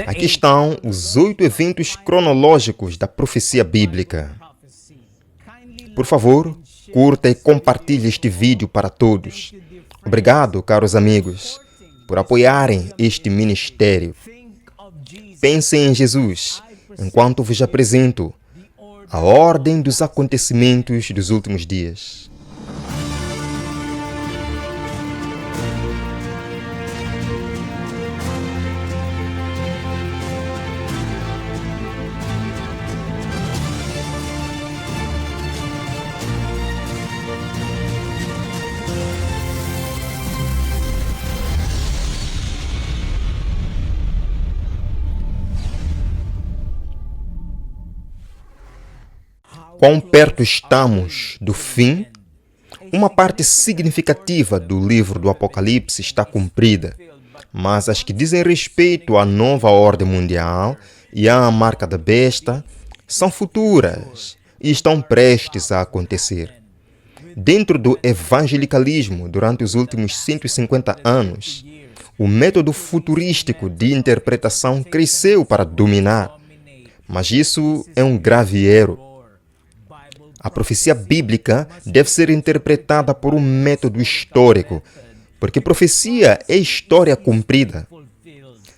Aqui estão os 8 eventos cronológicos da profecia bíblica. Por favor, curta e compartilhe este vídeo para todos. Obrigado, caros amigos, por apoiarem este ministério. Pensem em Jesus enquanto vos apresento a ordem dos acontecimentos dos últimos dias. Quão perto estamos do fim? Uma parte significativa do livro do Apocalipse está cumprida, mas as que dizem respeito à nova ordem mundial e à marca da besta são futuras e estão prestes a acontecer. Dentro do evangelicalismo, durante os últimos 150 anos, o método futurístico de interpretação cresceu para dominar, mas isso é um grave erro. A profecia bíblica deve ser interpretada por um método histórico, porque profecia é história cumprida.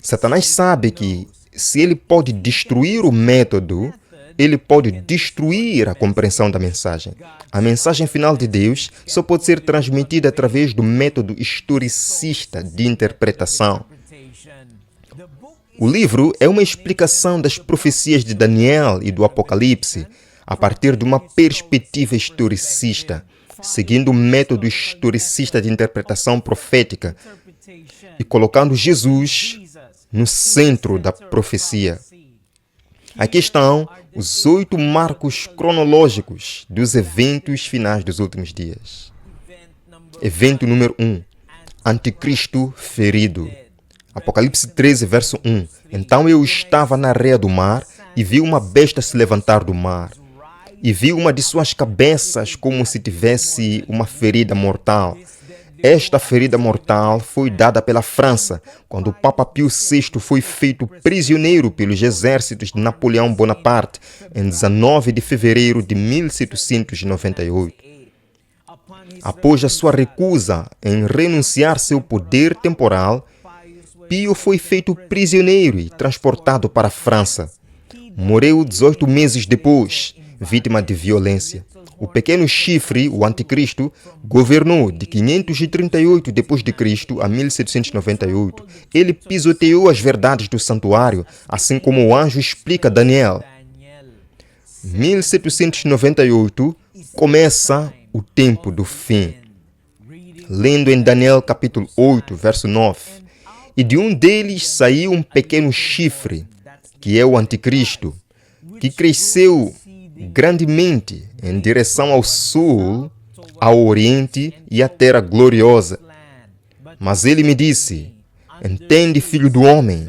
Satanás sabe que, se ele pode destruir o método, ele pode destruir a compreensão da mensagem. A mensagem final de Deus só pode ser transmitida através do método historicista de interpretação. O livro é uma explicação das profecias de Daniel e do Apocalipse, a partir de uma perspectiva historicista, seguindo o método historicista de interpretação profética e colocando Jesus no centro da profecia. Aqui estão os 8 marcos cronológicos dos eventos finais dos últimos dias. Evento número 1. Anticristo ferido. Apocalipse 13, verso 1. Então eu estava na areia do mar e vi uma besta se levantar do mar. E vi uma de suas cabeças como se tivesse uma ferida mortal. Esta ferida mortal foi dada pela França, quando o Papa Pio VI foi feito prisioneiro pelos exércitos de Napoleão Bonaparte em 19 de fevereiro de 1798. Após a sua recusa em renunciar seu poder temporal, Pio foi feito prisioneiro e transportado para a França. Morreu 18 meses depois, vítima de violência. O pequeno chifre, o anticristo, governou de 538 d.C. a 1798. Ele pisoteou as verdades do santuário, assim como o anjo explica a Daniel. 1798 começa o tempo do fim. Lendo em Daniel capítulo 8, verso 9. E de um deles saiu um pequeno chifre, que é o anticristo, que cresceu grandemente em direção ao sul, ao oriente e à terra gloriosa. Mas ele me disse: entende, filho do homem,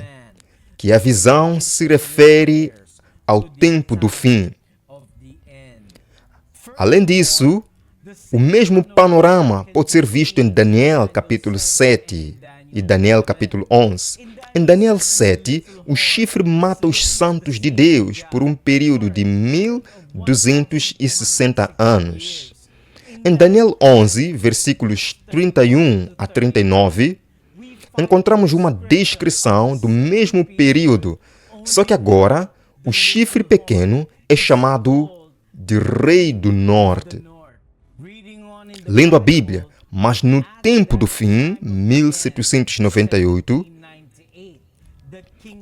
que a visão se refere ao tempo do fim. Além disso, o mesmo panorama pode ser visto em Daniel capítulo 7 e Daniel capítulo 11. Em Daniel 7, o chifre mata os santos de Deus por um período de 1260 anos. Em Daniel 11, versículos 31 a 39, encontramos uma descrição do mesmo período, só que agora o chifre pequeno é chamado de Rei do Norte. Lendo a Bíblia, mas no tempo do fim, 1798,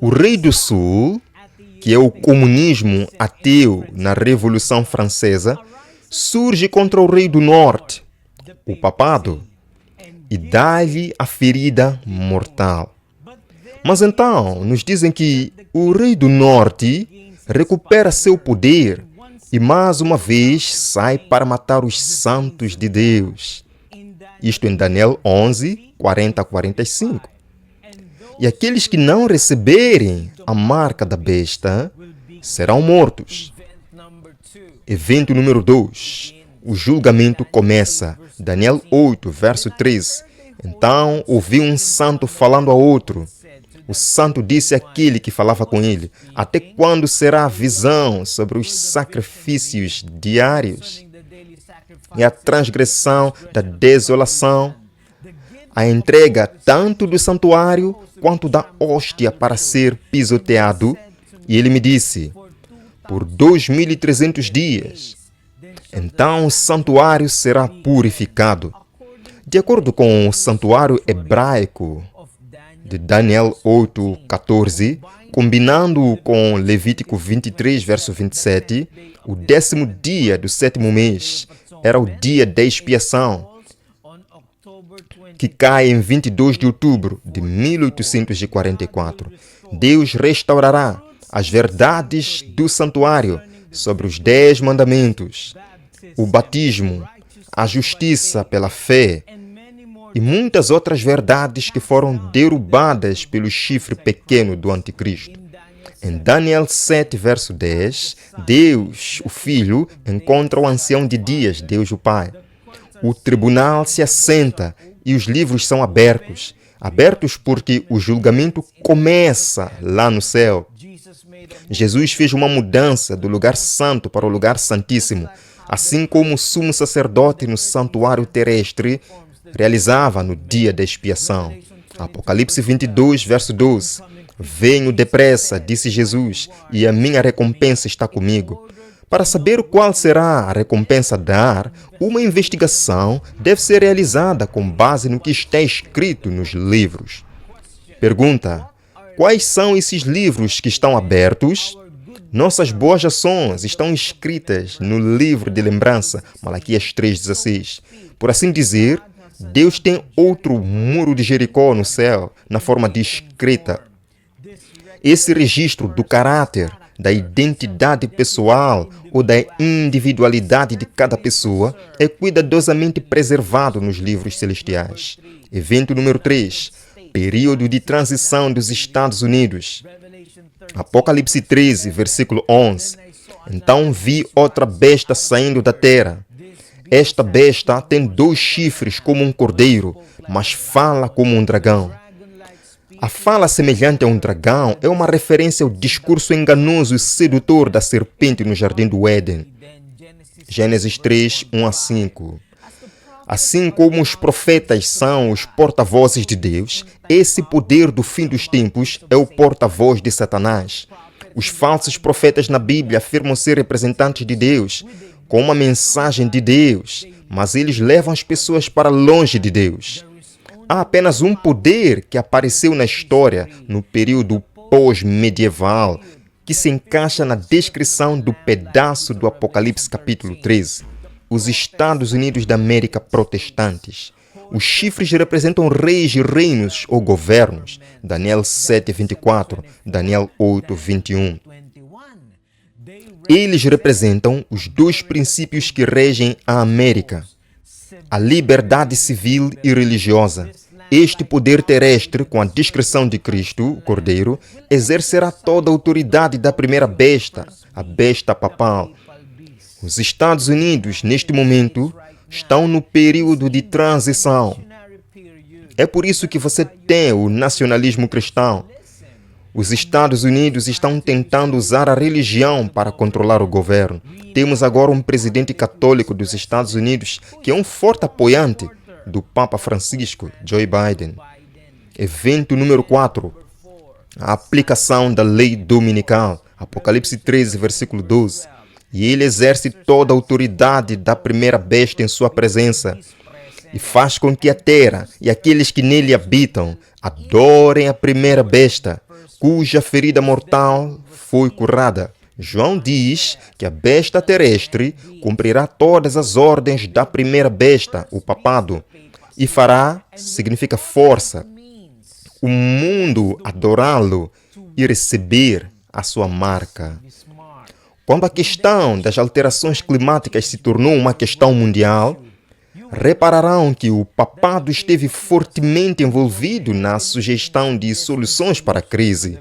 o Rei do Sul, que é o comunismo ateu na Revolução Francesa, surge contra o Rei do Norte, o papado, e dá-lhe a ferida mortal. Mas então nos dizem que o Rei do Norte recupera seu poder e mais uma vez sai para matar os santos de Deus. Isto em Daniel 11, 40 a 45. E aqueles que não receberem a marca da besta serão mortos. Evento número 2. O julgamento começa. Daniel 8, verso 13. Então ouvi um santo falando a outro: O santo disse àquele que falava com ele: até quando será a visão sobre os sacrifícios diários e a transgressão da desolação, a entrega tanto do santuário quanto da hóstia para ser pisoteado? E ele me disse: por 2.300 dias. Então o santuário será purificado. De acordo com o santuário hebraico de Daniel 8:14, combinando com Levítico 23, verso 27, o 10º dia do 7º mês era o dia da expiação, que cai em 22 de outubro de 1844. Deus restaurará as verdades do santuário sobre os 10 mandamentos, o batismo, a justiça pela fé e muitas outras verdades que foram derrubadas pelo chifre pequeno do anticristo. Em Daniel 7, verso 10, Deus, o Filho, encontra o ancião de dias, Deus o Pai. O tribunal se assenta e os livros são abertos. Abertos porque o julgamento começa lá no céu. Jesus fez uma mudança do lugar santo para o lugar santíssimo, assim como o sumo sacerdote no santuário terrestre realizava no dia da expiação. Apocalipse 22, verso 12. Venho depressa, disse Jesus, e a minha recompensa está comigo. Para saber qual será a recompensa a dar, uma investigação deve ser realizada com base no que está escrito nos livros. Pergunta: quais são esses livros que estão abertos? Nossas boas ações estão escritas no livro de lembrança, Malaquias 3,16. Por assim dizer, Deus tem outro muro de Jericó no céu, na forma de escrita. Esse registro do caráter, da identidade pessoal ou da individualidade de cada pessoa é cuidadosamente preservado nos livros celestiais. Evento número 3. Período de transição dos Estados Unidos. Apocalipse 13, versículo 11. Então vi outra besta saindo da terra. Esta besta tem 2 chifres como um cordeiro, mas fala como um dragão. A fala semelhante a um dragão é uma referência ao discurso enganoso e sedutor da serpente no jardim do Éden. Gênesis 3, 1-5. Assim como os profetas são os porta-vozes de Deus, esse poder do fim dos tempos é o porta-voz de Satanás. Os falsos profetas na Bíblia afirmam ser representantes de Deus, com uma mensagem de Deus, mas eles levam as pessoas para longe de Deus. Há apenas um poder que apareceu na história no período pós-medieval, que se encaixa na descrição do pedaço do Apocalipse capítulo 13. Os Estados Unidos da América protestantes. Os chifres representam reis e reinos ou governos. Daniel 7, 24, Daniel 8, 21. Eles representam os 2 princípios que regem a América: a liberdade civil e religiosa. Este poder terrestre, com a discrição de Cristo, o Cordeiro, exercerá toda a autoridade da primeira besta, a besta papal. Os Estados Unidos, neste momento, estão no período de transição. É por isso que você tem o nacionalismo cristão. Os Estados Unidos estão tentando usar a religião para controlar o governo. Temos agora um presidente católico dos Estados Unidos que é um forte apoiante do Papa Francisco, Joe Biden. Evento número 4. A aplicação da lei dominical. Apocalipse 13, versículo 12. E ele exerce toda a autoridade da primeira besta em sua presença e faz com que a terra e aqueles que nele habitam adorem a primeira besta, cuja ferida mortal foi curada. João diz que a besta terrestre cumprirá todas as ordens da primeira besta, o papado, e fará, significa força, o mundo adorá-lo e receber a sua marca. Quando a questão das alterações climáticas se tornou uma questão mundial, repararão que o papado esteve fortemente envolvido na sugestão de soluções para a crise.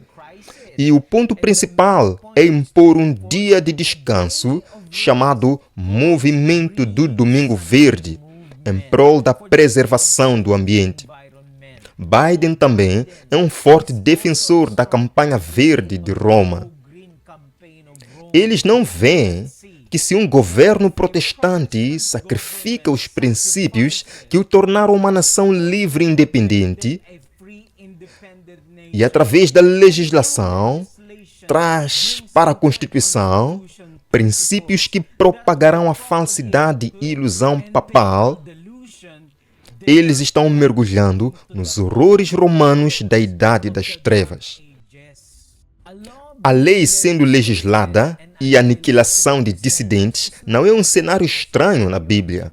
E o ponto principal é impor um dia de descanso chamado Movimento do Domingo Verde, em prol da preservação do ambiente. Biden também é um forte defensor da campanha verde de Roma. Eles não veem que se um governo protestante sacrifica os princípios que o tornaram uma nação livre e independente e, através da legislação, traz para a Constituição princípios que propagarão a falsidade e ilusão papal, eles estão mergulhando nos horrores romanos da Idade das Trevas. A lei sendo legislada e a aniquilação de dissidentes não é um cenário estranho na Bíblia.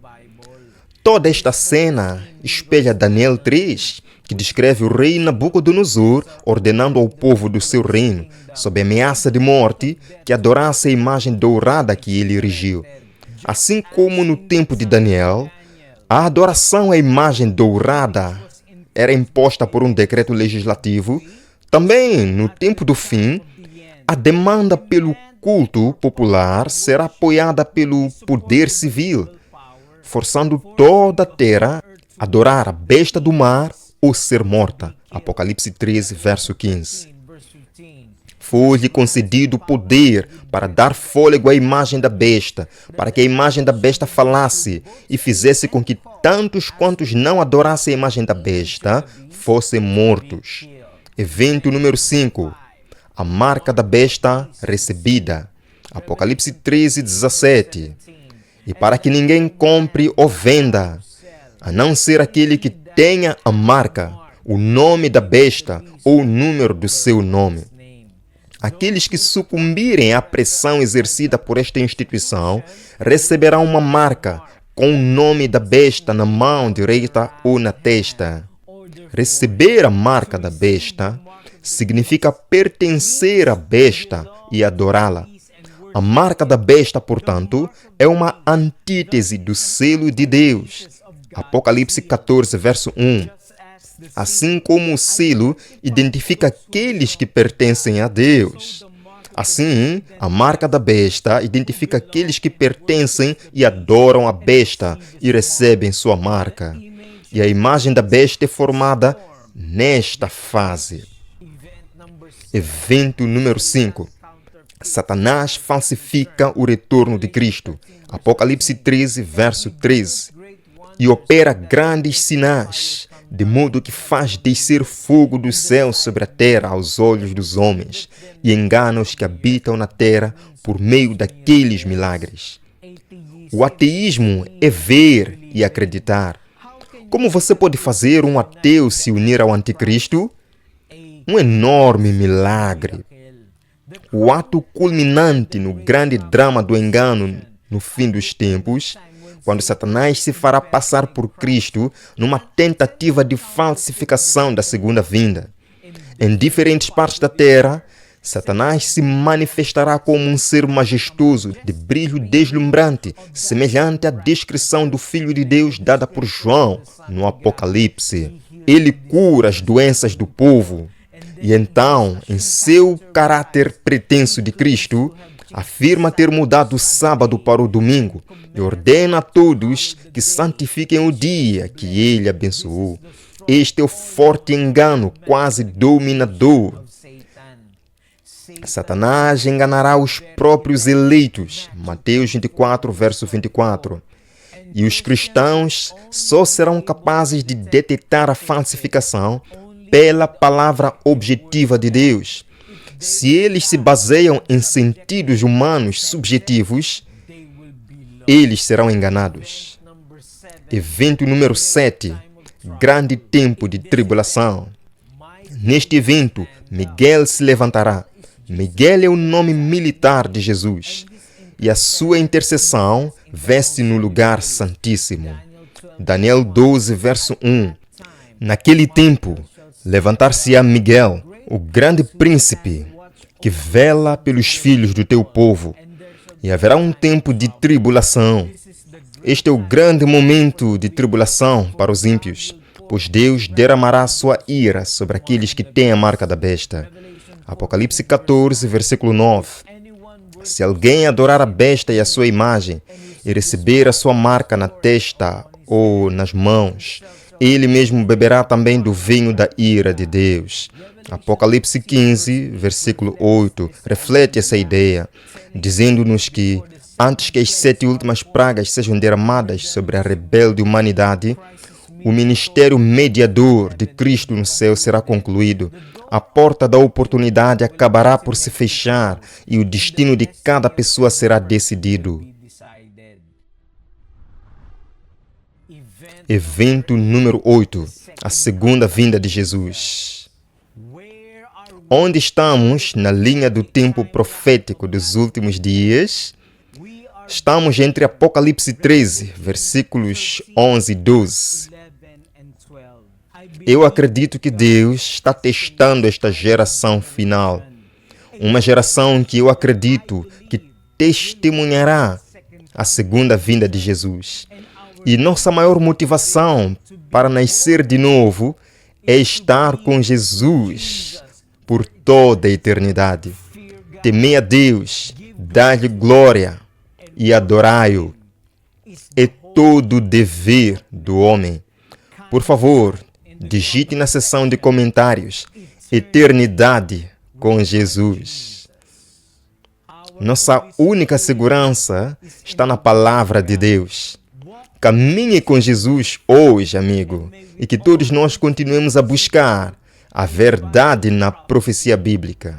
Toda esta cena espelha Daniel 3, que descreve o rei Nabucodonosor ordenando ao povo do seu reino, sob ameaça de morte, que adorasse a imagem dourada que ele erigiu. Assim como no tempo de Daniel, a adoração à imagem dourada era imposta por um decreto legislativo, também no tempo do fim, a demanda pelo culto popular será apoiada pelo poder civil, forçando toda a terra a adorar a besta do mar ou ser morta. Apocalipse 13, verso 15. Foi-lhe concedido poder para dar fôlego à imagem da besta, para que a imagem da besta falasse e fizesse com que tantos quantos não adorassem a imagem da besta fossem mortos. Evento número 5. A marca da besta recebida. Apocalipse 13, 17. E para que ninguém compre ou venda, a não ser aquele que tenha a marca, o nome da besta ou o número do seu nome. Aqueles que sucumbirem à pressão exercida por esta instituição receberão uma marca com o nome da besta na mão direita ou na testa. Receber a marca da besta significa pertencer à besta e adorá-la. A marca da besta, portanto, é uma antítese do selo de Deus. Apocalipse 14, verso 1. Assim como o selo identifica aqueles que pertencem a Deus. Assim, a marca da besta identifica aqueles que pertencem e adoram a besta e recebem sua marca. E a imagem da besta é formada nesta fase. Evento número 5. Satanás falsifica o retorno de Cristo. Apocalipse 13, verso 13. E opera grandes sinais, de modo que faz descer fogo do céu sobre a terra aos olhos dos homens, e engana os que habitam na terra por meio daqueles milagres. O ateísmo é ver e acreditar. Como você pode fazer um ateu se unir ao anticristo? Um enorme milagre. O ato culminante no grande drama do engano no fim dos tempos, quando Satanás se fará passar por Cristo numa tentativa de falsificação da segunda vinda. Em diferentes partes da terra, Satanás se manifestará como um ser majestoso, de brilho deslumbrante, semelhante à descrição do Filho de Deus dada por João no Apocalipse. Ele cura as doenças do povo. E então, em seu caráter pretenso de Cristo, afirma ter mudado o sábado para o domingo e ordena a todos que santifiquem o dia que ele abençoou. Este é o forte engano quase dominador. Satanás enganará os próprios eleitos. Mateus 24, verso 24. E os cristãos só serão capazes de detectar a falsificação pela palavra objetiva de Deus. Se eles se baseiam em sentidos humanos subjetivos, eles serão enganados. Evento número 7. Grande tempo de tribulação. Neste evento, Miguel se levantará. Miguel é o nome militar de Jesus. E a sua intercessão veste no lugar santíssimo. Daniel 12, verso 1. Naquele tempo, levantar-se-á Miguel, o grande príncipe, que vela pelos filhos do teu povo, e haverá um tempo de tribulação. Este é o grande momento de tribulação para os ímpios, pois Deus derramará sua ira sobre aqueles que têm a marca da besta. Apocalipse 14, versículo 9. Se alguém adorar a besta e a sua imagem, e receber a sua marca na testa ou nas mãos, Ele mesmo beberá também do vinho da ira de Deus. Apocalipse 15, versículo 8, reflete essa ideia, dizendo-nos que, antes que as 7 últimas pragas sejam derramadas sobre a rebelde humanidade, o ministério mediador de Cristo no céu será concluído. A porta da oportunidade acabará por se fechar e o destino de cada pessoa será decidido. Evento número 8. A segunda vinda de Jesus. Onde estamos na linha do tempo profético dos últimos dias? Estamos entre Apocalipse 13, versículos 11 e 12. Eu acredito que Deus está testando esta geração final. Uma geração que eu acredito que testemunhará a segunda vinda de Jesus. E nossa maior motivação para nascer de novo é estar com Jesus por toda a eternidade. Temei a Deus, dai-lhe glória e adorai-o. É todo o dever do homem. Por favor, digite na seção de comentários: eternidade com Jesus. Nossa única segurança está na palavra de Deus. Caminhe com Jesus hoje, amigo, e que todos nós continuemos a buscar a verdade na profecia bíblica.